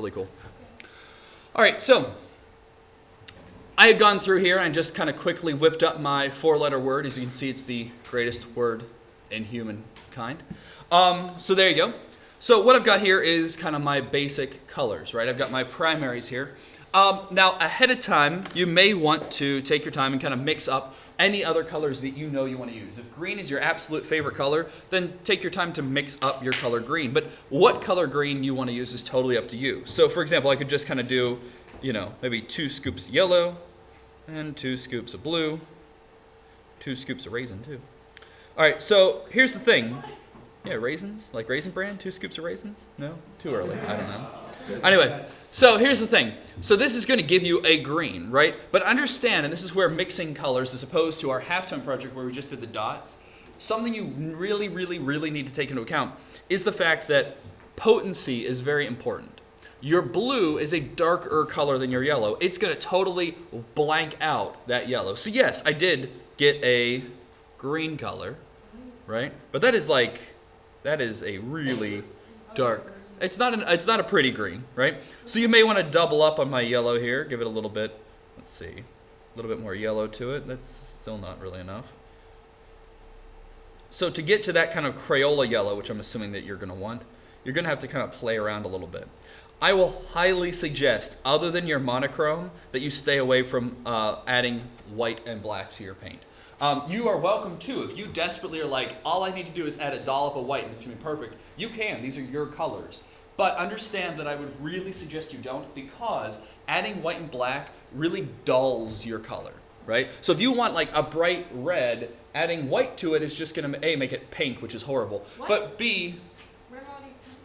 Really cool. All right, so I had gone through here and just kind of quickly whipped up my four-letter word. As you can see, it's the greatest word in humankind. So there you go. So what I've got here is kind of my basic colors, right? I've got my primaries here. Now, ahead of time, you may want to take your time and kind of mix up any other colors that you know you want to use. If green is your absolute favorite color, then take your time to mix up your color green. But what color green you want to use is totally up to you. So, for example, I could just kind of do, maybe 2 scoops of yellow and 2 scoops of blue, 2 scoops of raisin, too. All right, so here's the thing. Yeah, raisins, like Raisin Bran, 2 scoops of raisins? No? Too early, I don't know. Anyway, so here's the thing. So this is going to give you a green, right? But understand, and this is where mixing colors, as opposed to our halftone project where we just did the dots, something you really, really, really need to take into account is the fact that potency is very important. Your blue is a darker color than your yellow. It's going to totally blank out that yellow. So yes, I did get a green color, right? But that is a really dark. It's not a pretty green, right? So you may want to double up on my yellow here. Give it a little bit, let's see, a little bit more yellow to it. That's still not really enough. So to get to that kind of Crayola yellow, which I'm assuming that you're going to want, you're going to have to kind of play around a little bit. I will highly suggest, other than your monochrome, that you stay away from adding white and black to your paint. You are welcome to. If you desperately are like, all I need to do is add a dollop of white and it's going to be perfect, you can. These are your colors. But understand that I would really suggest you don't, because adding white and black really dulls your color, right? So if you want like a bright red, adding white to it is just going to, A, make it pink, which is horrible. What? But B,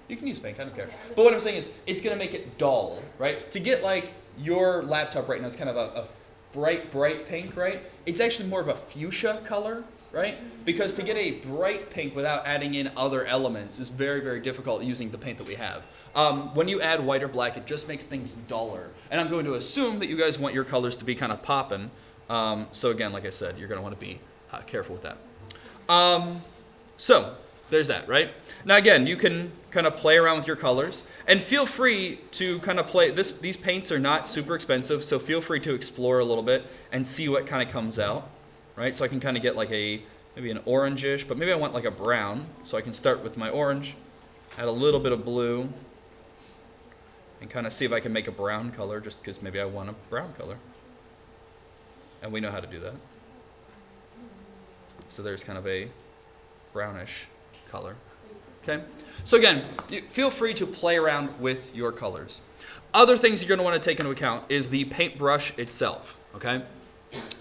you can use pink, I don't care. But what I'm saying is, it's going to make it dull, right? To get like your laptop right now is kind of a bright pink, right? It's actually more of a fuchsia color, right? Because to get a bright pink without adding in other elements is very, very difficult using the paint that we have. When you add white or black, it just makes things duller. And I'm going to assume that you guys want your colors to be kind of popping. So again, like I said, you're going to want to be careful with that. So there's that, right? Now again, you can kind of play around with your colors, and feel free to kind of play. These paints are not super expensive, so feel free to explore a little bit and see what kind of comes out, right? So I can kind of get like maybe an orangish, but maybe I want like a brown. So I can start with my orange, add a little bit of blue, and kind of see if I can make a brown color, just because maybe I want a brown color. And we know how to do that. So there's kind of a brownish color. Okay? So again, feel free to play around with your colors. Other things you're going to want to take into account is the paintbrush itself. Okay?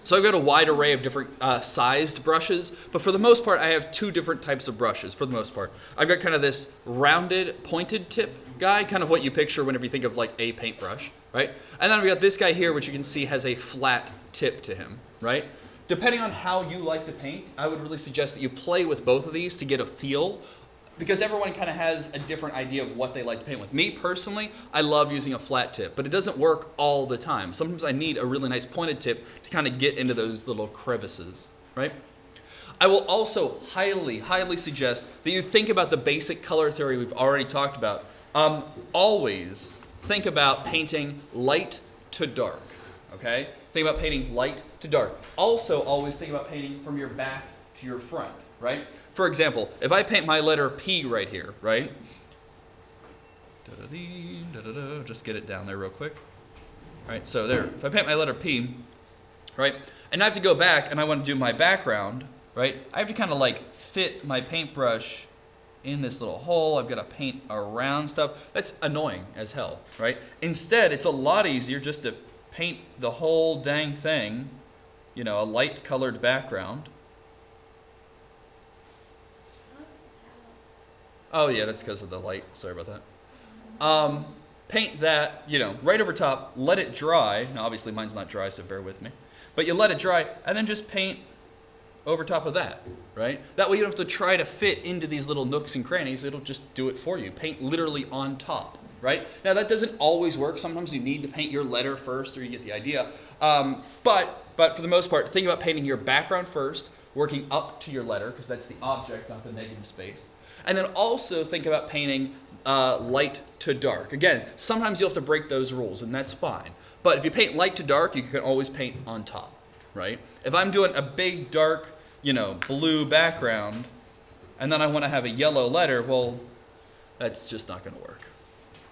So I've got a wide array of different sized brushes, but for the most part, I have 2 different types of brushes, for the most part. I've got kind of this rounded, pointed tip guy, kind of what you picture whenever you think of like a paintbrush, right? And then I've got this guy here, which you can see has a flat tip to him, right? Depending on how you like to paint, I would really suggest that you play with both of these to get a feel, because everyone kind of has a different idea of what they like to paint with. Me, personally, I love using a flat tip, but it doesn't work all the time. Sometimes I need a really nice pointed tip to kind of get into those little crevices, right? I will also highly, highly suggest that you think about the basic color theory we've already talked about. Always think about painting light to dark, okay? Think about painting light to dark. Also, always think about painting from your back to your front, right? For example, if I paint my letter P right here, right? Just get it down there real quick. All right, so there. If I paint my letter P, right? And I have to go back and I want to do my background, right? I have to kind of like fit my paintbrush in this little hole. I've got to paint around stuff. That's annoying as hell, right? Instead, it's a lot easier just to paint the whole dang thing, a light colored background. Oh yeah, that's because of the light. Sorry about that. Paint that, right over top, let it dry. Now obviously mine's not dry, so bear with me. But you let it dry, and then just paint over top of that, right? That way you don't have to try to fit into these little nooks and crannies. It'll just do it for you. Paint literally on top, right? Now that doesn't always work. Sometimes you need to paint your letter first, or you get the idea. But for the most part, think about painting your background first, working up to your letter, because that's the object, not the negative space. And then also think about painting light to dark. Again, sometimes you'll have to break those rules, and that's fine. But if you paint light to dark, you can always paint on top, right? If I'm doing a big, dark, blue background, and then I want to have a yellow letter, well, that's just not going to work,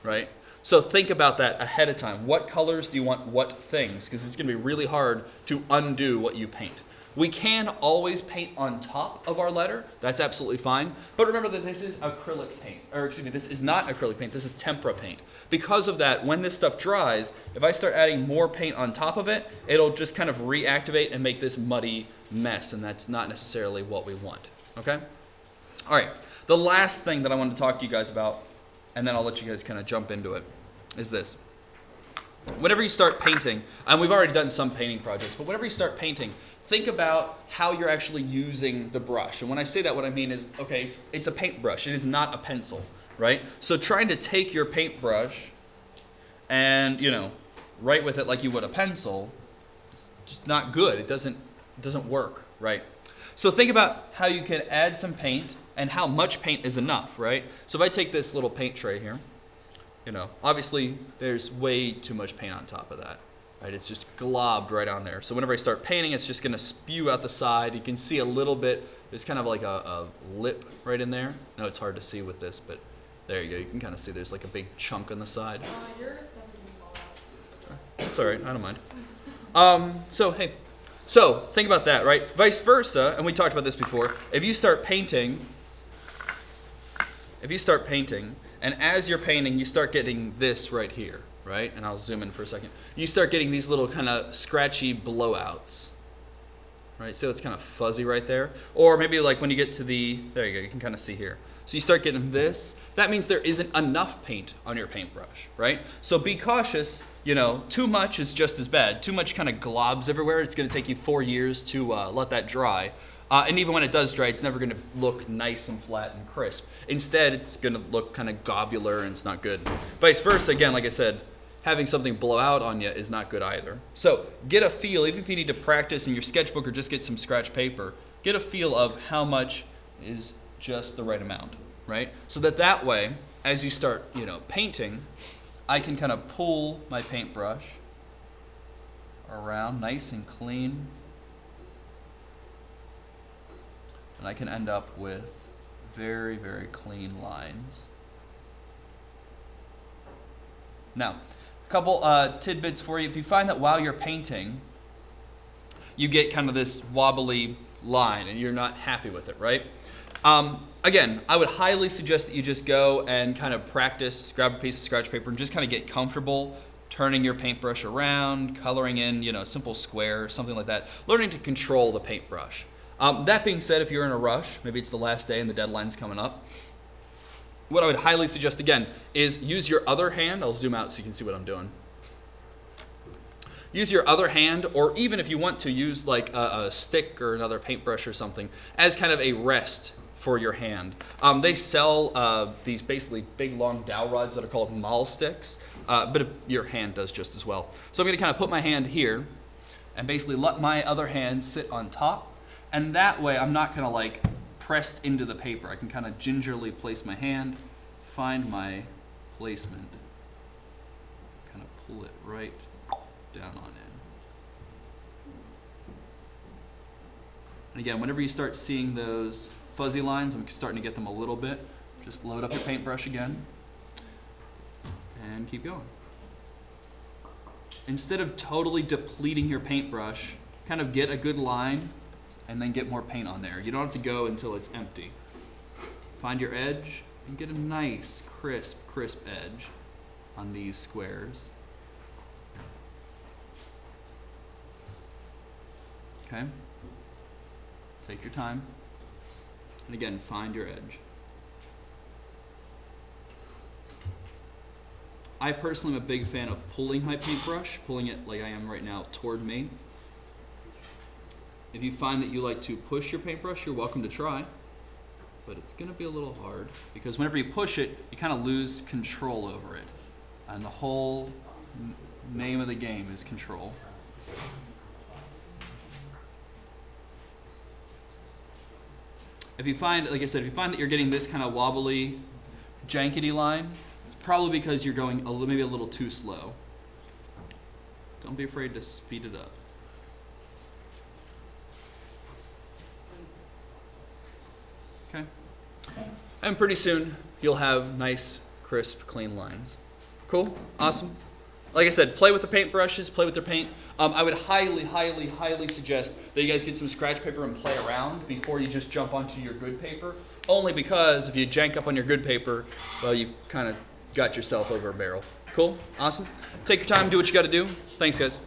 right? So think about that ahead of time. What colors do you want what things? Because it's going to be really hard to undo what you paint. We can always paint on top of our letter. That's absolutely fine. But remember that this is acrylic paint. Or excuse me, this is not acrylic paint. This is tempera paint. Because of that, when this stuff dries, if I start adding more paint on top of it, it'll just kind of reactivate and make this muddy mess. And that's not necessarily what we want. Okay? All right. The last thing that I wanted to talk to you guys about, and then I'll let you guys kind of jump into it, is this. Whenever you start painting, and we've already done some painting projects, but whenever you start painting, think about how you're actually using the brush. And when I say that, what I mean is, okay, it's a paintbrush. It is not a pencil, right? So trying to take your paintbrush and, write with it like you would a pencil, it's just not good. It doesn't work, right? So think about how you can add some paint and how much paint is enough, right? So if I take this little paint tray here, obviously there's way too much paint on top of that. Right, it's just globbed right on there. So whenever I start painting, it's just going to spew out the side. You can see a little bit. There's kind of like a lip right in there. No, it's hard to see with this, but there you go. You can kind of see there's like a big chunk on the side. Your stuff is going to fall out. That's all right. I don't mind. So think about that, right? Vice versa, and we talked about this before. If you start painting, and as you're painting, you start getting this right here. Right? And I'll zoom in for a second. You start getting these little kind of scratchy blowouts. Right? So it's kind of fuzzy right there. Or maybe like when you get to there you go, you can kind of see here. So you start getting this. That means there isn't enough paint on your paintbrush, right? So be cautious. Too much is just as bad. Too much kind of globs everywhere. It's going to take you 4 years to let that dry. And even when it does dry, it's never going to look nice and flat and crisp. Instead, it's going to look kind of globular and it's not good. Vice versa, again, like I said, having something blow out on you is not good either. So get a feel, even if you need to practice in your sketchbook or just get some scratch paper, get a feel of how much is just the right amount, right? So that way, as you start, painting, I can kind of pull my paintbrush around nice and clean. And I can end up with very, very clean lines. Now, a couple tidbits for you. If you find that while you're painting, you get kind of this wobbly line and you're not happy with it, right? Again, I would highly suggest that you just go and kind of practice, grab a piece of scratch paper and just kind of get comfortable turning your paintbrush around, coloring in, a simple square, something like that. Learning to control the paintbrush. That being said, if you're in a rush, maybe it's the last day and the deadline's coming up, what I would highly suggest, again, is use your other hand. I'll zoom out so you can see what I'm doing. Use your other hand, or even if you want to, use like a stick or another paintbrush or something as kind of a rest for your hand. They sell these basically big long dowel rods that are called mahl sticks, but your hand does just as well. So I'm going to kind of put my hand here and basically let my other hand sit on top. And that way I'm not kind of like pressed into the paper. I can kind of gingerly place my hand, find my placement, kind of pull it right down on in. And again, whenever you start seeing those fuzzy lines, I'm starting to get them a little bit, just load up your paintbrush again and keep going. Instead of totally depleting your paintbrush, kind of get a good line and then get more paint on there. You don't have to go until it's empty. Find your edge and get a nice, crisp edge on these squares. Okay? Take your time. And again, find your edge. I personally am a big fan of pulling my paintbrush, pulling it like I am right now toward me. If you find that you like to push your paintbrush, you're welcome to try, but it's going to be a little hard because whenever you push it, you kind of lose control over it. And the whole name of the game is control. If you find, like I said, if you find that you're getting this kind of wobbly, jankety line, it's probably because you're going maybe a little too slow. Don't be afraid to speed it up. Okay. And pretty soon, you'll have nice, crisp, clean lines. Cool? Awesome? Like I said, play with the paint brushes, play with their paint. I would highly, highly, highly suggest that you guys get some scratch paper and play around before you just jump onto your good paper. Only because if you jank up on your good paper, well, you've kind of got yourself over a barrel. Cool? Awesome? Take your time, do what you got to do. Thanks, guys.